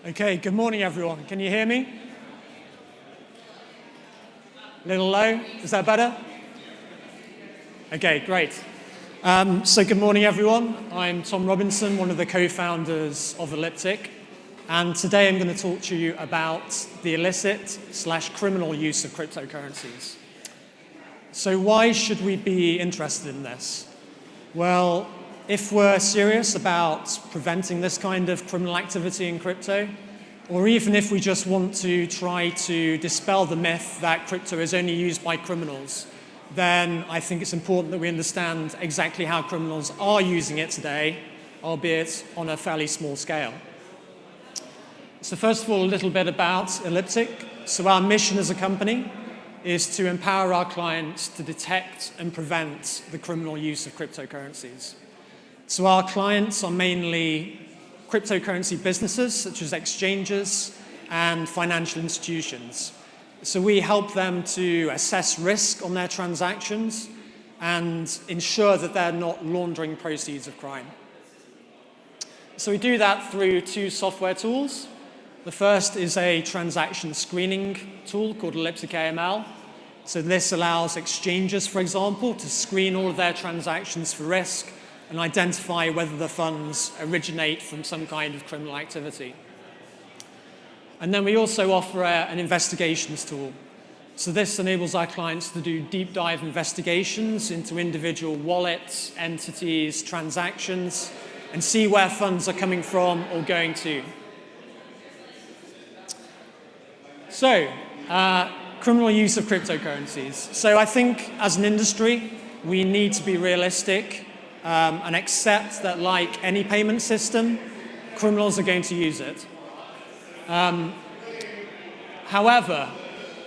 Okay, good morning, everyone. Can you hear me? A little low? Is that better? Okay, great. So good morning, everyone. I'm Tom Robinson, one of the co-founders of Elliptic. And today I'm going to talk to you about the illicit/criminal use of cryptocurrencies. So why should we be interested in this? Well, if we're serious about preventing this kind of criminal activity in crypto, or even if we just want to try to dispel the myth that crypto is only used by criminals, then I think it's important that we understand exactly how criminals are using it today, albeit on a fairly small scale. So first of all, a little bit about Elliptic. So our mission as a company is to empower our clients to detect and prevent the criminal use of cryptocurrencies. So our clients are mainly cryptocurrency businesses, such as exchanges and financial institutions. So we help them to assess risk on their transactions and ensure that they're not laundering proceeds of crime. So we do that through two software tools. The first is a transaction screening tool called Elliptic AML. So this allows exchanges, for example, to screen all of their transactions for risk and identify whether the funds originate from some kind of criminal activity. And then we also offer an investigations tool. So this enables our clients to do deep dive investigations into individual wallets, entities, transactions, and see where funds are coming from or going to. So, criminal use of cryptocurrencies. So I think as an industry, we need to be realistic and accept that, like any payment system, criminals are going to use it. However,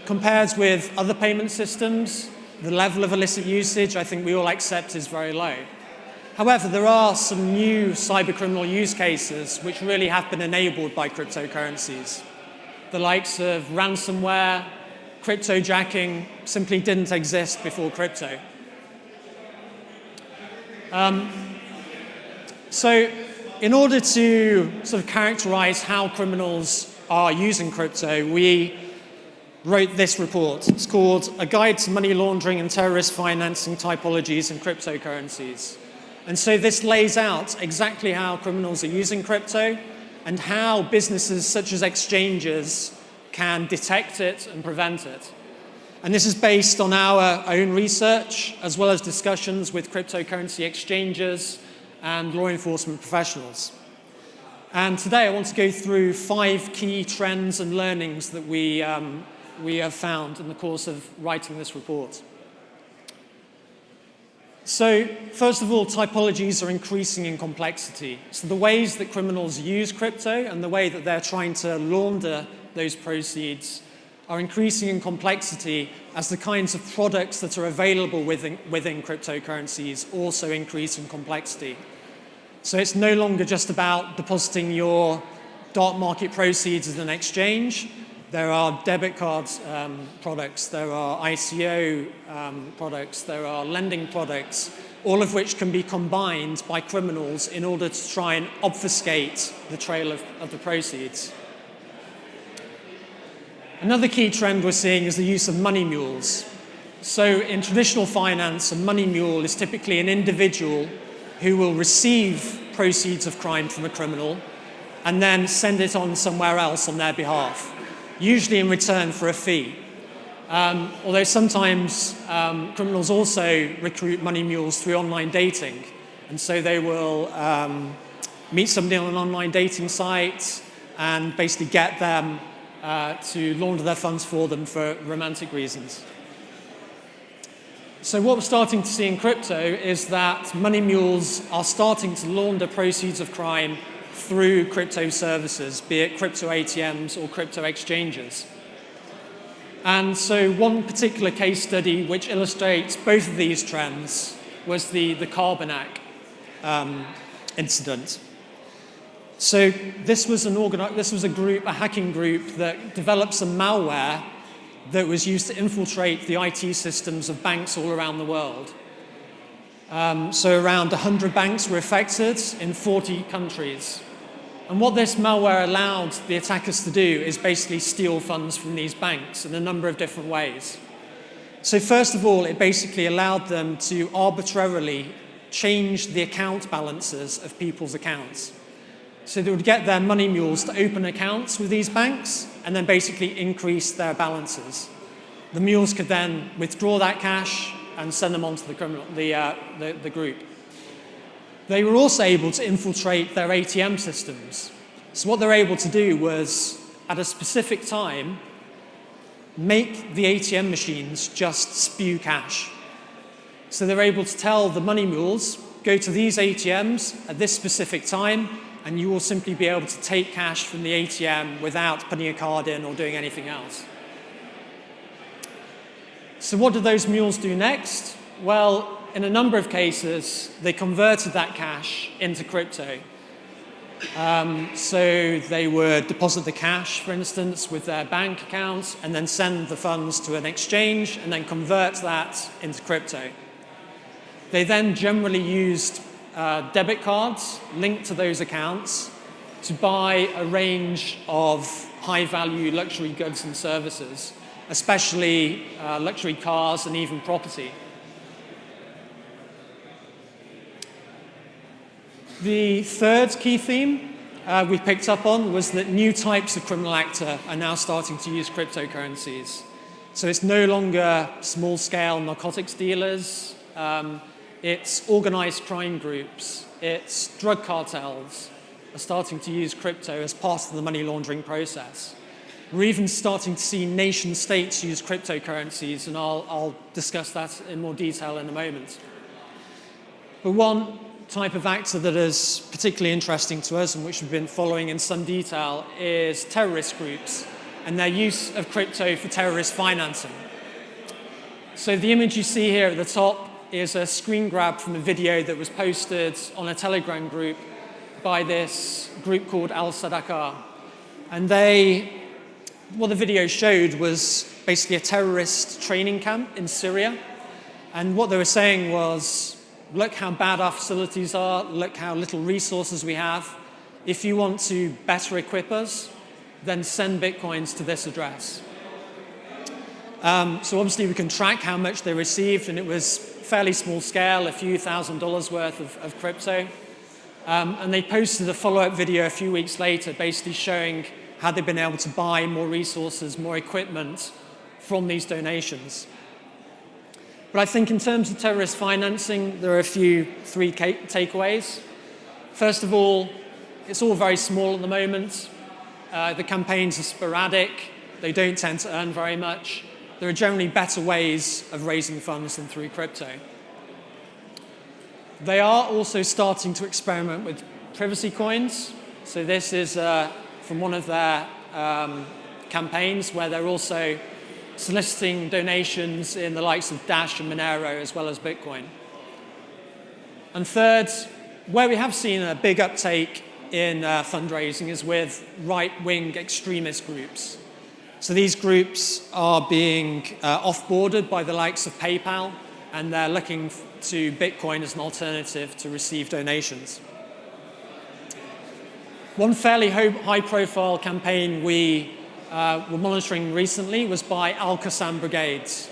compared with other payment systems, the level of illicit usage, I think we all accept, is very low. However, there are some new cybercriminal use cases which really have been enabled by cryptocurrencies. The likes of ransomware, cryptojacking simply didn't exist before crypto. So in order to sort of characterize how criminals are using crypto, we wrote this report. It's called A Guide to Money Laundering and Terrorist Financing Typologies in Cryptocurrencies. And so this lays out exactly how criminals are using crypto and how businesses such as exchanges can detect it and prevent it. And this is based on our own research, as well as discussions with cryptocurrency exchanges and law enforcement professionals. And today I want to go through 5 key trends and learnings that we have found in the course of writing this report. So first of all, typologies are increasing in complexity. So the ways that criminals use crypto and the way that they're trying to launder those proceeds are increasing in complexity as the kinds of products that are available within cryptocurrencies also increase in complexity. So it's no longer just about depositing your dark market proceeds as an exchange. There are debit cards products, there are ICO products, there are lending products, all of which can be combined by criminals in order to try and obfuscate the trail of the proceeds. Another key trend we're seeing is the use of money mules. So in traditional finance, a money mule is typically an individual who will receive proceeds of crime from a criminal and then send it on somewhere else on their behalf, usually in return for a fee. Although sometimes criminals also recruit money mules through online dating. And so they will meet somebody on an online dating site and basically get them to launder their funds for them for romantic reasons. So what we're starting to see in crypto is that money mules are starting to launder proceeds of crime through crypto services, be it crypto ATMs or crypto exchanges. And so one particular case study which illustrates both of these trends was the Carbonac incident. So this was a hacking group that developed some malware that was used to infiltrate the IT systems of banks all around the world. So around 100 banks were affected in 40 countries. And what this malware allowed the attackers to do is basically steal funds from these banks in a number of different ways. So first of all, it basically allowed them to arbitrarily change the account balances of people's accounts. So they would get their money mules to open accounts with these banks and then basically increase their balances. The mules could then withdraw that cash and send them on to the group. They were also able to infiltrate their ATM systems. So what they're able to do was, at a specific time, make the ATM machines just spew cash. So they're able to tell the money mules, go to these ATMs at this specific time, and you will simply be able to take cash from the ATM without putting a card in or doing anything else. So what did those mules do next? Well, in a number of cases, they converted that cash into crypto. So they would deposit the cash, for instance, with their bank accounts, and then send the funds to an exchange, and then convert that into crypto. They then generally used debit cards linked to those accounts to buy a range of high-value luxury goods and services, especially luxury cars and even property. The third key theme we picked up on was that new types of criminal actor are now starting to use cryptocurrencies. So it's no longer small-scale narcotics dealers, it's organized crime groups, it's drug cartels are starting to use crypto as part of the money laundering process. We're even starting to see nation states use cryptocurrencies, and I'll discuss that in more detail in a moment. But one type of actor that is particularly interesting to us and which we've been following in some detail is terrorist groups and their use of crypto for terrorist financing. So the image you see here at the top is a screen grab from a video that was posted on a Telegram group by this group called Al-Sadaqah. And what the video showed was basically a terrorist training camp in Syria. And what they were saying was, look how bad our facilities are, look how little resources we have. If you want to better equip us, then send bitcoins to this address. So obviously we can track how much they received, and it was fairly small scale, a few $1,000s worth of crypto. And they posted a follow-up video a few weeks later, basically showing how they've been able to buy more resources, more equipment from these donations. But I think in terms of terrorist financing, there are three takeaways. First of all, it's all very small at the moment. The campaigns are sporadic. They don't tend to earn very much. There are generally better ways of raising funds than through crypto. They are also starting to experiment with privacy coins. So this is from one of their campaigns where they're also soliciting donations in the likes of Dash and Monero, as well as Bitcoin. And third, where we have seen a big uptake in fundraising is with right-wing extremist groups. So these groups are being off-boarded by the likes of PayPal, and they're looking to Bitcoin as an alternative to receive donations. One fairly high-profile campaign we were monitoring recently was by Al-Qassam Brigades.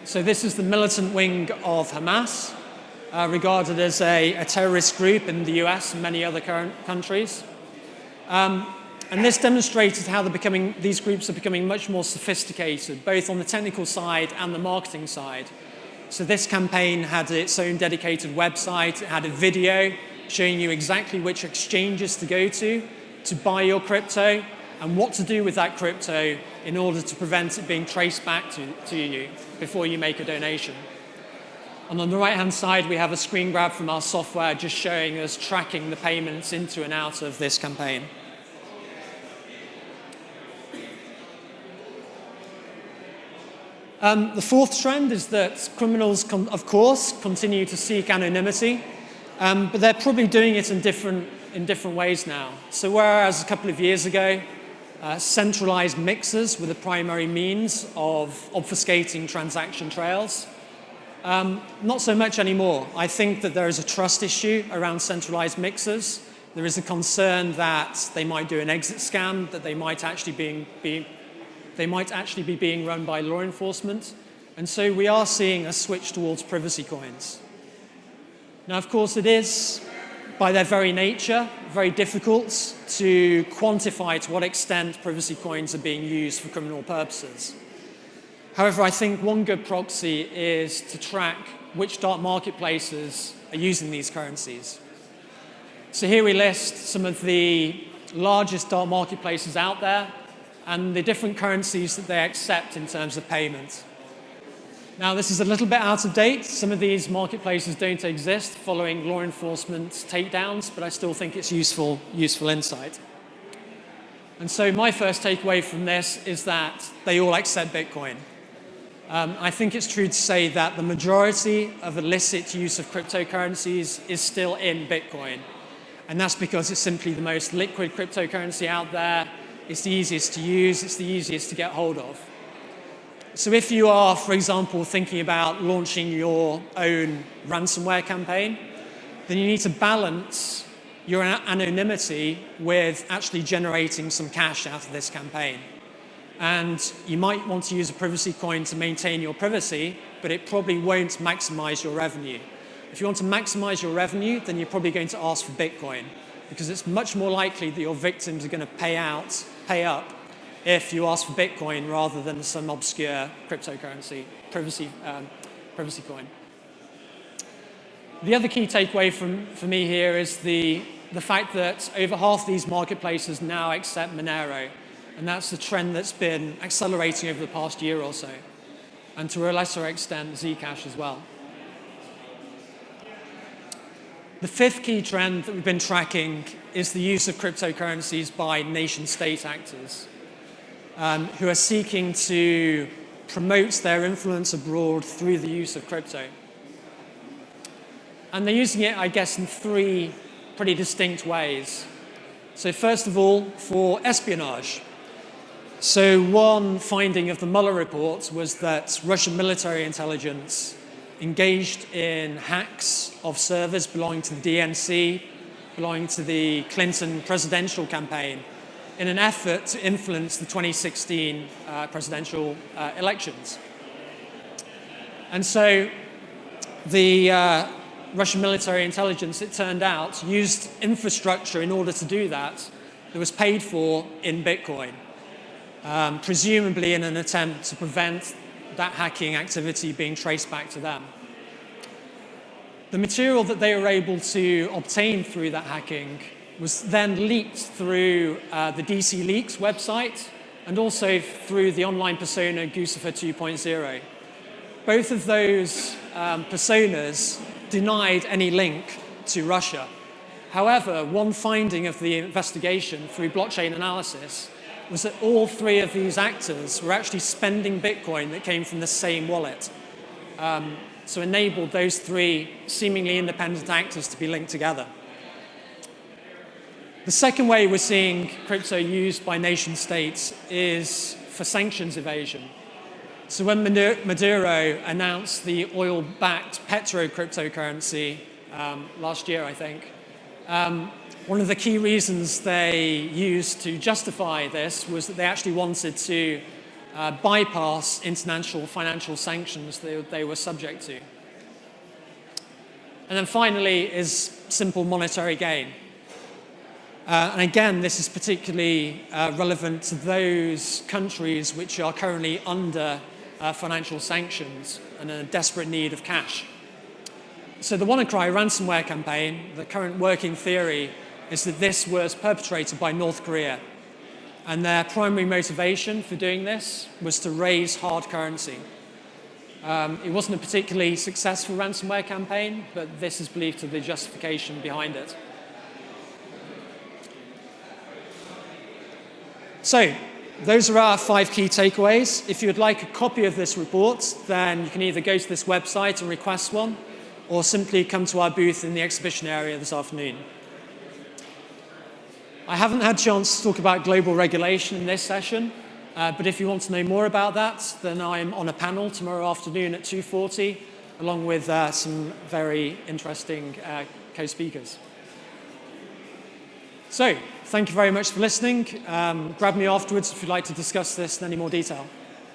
So this is the militant wing of Hamas, regarded as a terrorist group in the US and many other countries. And this demonstrated how these groups are becoming much more sophisticated, both on the technical side and the marketing side. So this campaign had its own dedicated website. It had a video showing you exactly which exchanges to go to buy your crypto, and what to do with that crypto in order to prevent it being traced back to you before you make a donation. And on the right-hand side, we have a screen grab from our software just showing us tracking the payments into and out of this campaign. The fourth trend is that criminals, of course, continue to seek anonymity, but they're probably doing it in different ways now. So whereas a couple of years ago, centralized mixers were the primary means of obfuscating transaction trails, not so much anymore. I think that there is a trust issue around centralized mixers. There is a concern that they might do an exit scam, that they might actually be being run by law enforcement. And so we are seeing a switch towards privacy coins. Now, of course, it is, by their very nature, very difficult to quantify to what extent privacy coins are being used for criminal purposes. However, I think one good proxy is to track which dark marketplaces are using these currencies. So here we list some of the largest dark marketplaces out there and the different currencies that they accept in terms of payment. Now, this is a little bit out of date. Some of these marketplaces don't exist following law enforcement takedowns, but I still think it's useful insight. And so my first takeaway from this is that they all accept Bitcoin. I think it's true to say that the majority of illicit use of cryptocurrencies is still in Bitcoin. And that's because it's simply the most liquid cryptocurrency out there. It's the easiest to use. It's the easiest to get hold of. So if you are, for example, thinking about launching your own ransomware campaign, then you need to balance your anonymity with actually generating some cash out of this campaign. And you might want to use a privacy coin to maintain your privacy, but it probably won't maximize your revenue. If you want to maximize your revenue, then you're probably going to ask for Bitcoin, because it's much more likely that your victims are going to pay up, if you ask for Bitcoin rather than some obscure cryptocurrency, privacy coin. The other key takeaway for me here is the fact that over half these marketplaces now accept Monero, and that's the trend that's been accelerating over the past year or so, and to a lesser extent, Zcash as well. The fifth key trend that we've been tracking is the use of cryptocurrencies by nation-state actors who are seeking to promote their influence abroad through the use of crypto. And they're using it, I guess, in three pretty distinct ways. So first of all, for espionage. So one finding of the Mueller report was that Russian military intelligence engaged in hacks of servers belonging to the DNC, belonging to the Clinton presidential campaign, in an effort to influence the 2016 presidential elections. And so the Russian military intelligence, it turned out, used infrastructure in order to do that was paid for in Bitcoin, presumably in an attempt to prevent that hacking activity being traced back to them. The material that they were able to obtain through that hacking was then leaked through the DC Leaks website and also through the online persona Guccifer 2.0. Both of those personas denied any link to Russia. However, one finding of the investigation through blockchain analysis was that all three of these actors were actually spending Bitcoin that came from the same wallet. So enabled those three seemingly independent actors to be linked together. The second way we're seeing crypto used by nation states is for sanctions evasion. So when Maduro announced the oil-backed petro cryptocurrency last year, I think, one of the key reasons they used to justify this was that they actually wanted to bypass international financial sanctions that they were subject to. And then finally is simple monetary gain. And again, this is particularly relevant to those countries which are currently under financial sanctions and in a desperate need of cash. So the WannaCry ransomware campaign, the current working theory is that this was perpetrated by North Korea. And their primary motivation for doing this was to raise hard currency. It wasn't a particularly successful ransomware campaign, but this is believed to be the justification behind it. So, those are our 5 key takeaways. If you would like a copy of this report, then you can either go to this website and request one, or simply come to our booth in the exhibition area this afternoon. I haven't had a chance to talk about global regulation in this session, but if you want to know more about that, then I'm on a panel tomorrow afternoon at 2:40, along with some very interesting co-speakers. So, thank you very much for listening. Grab me afterwards if you'd like to discuss this in any more detail.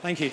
Thank you.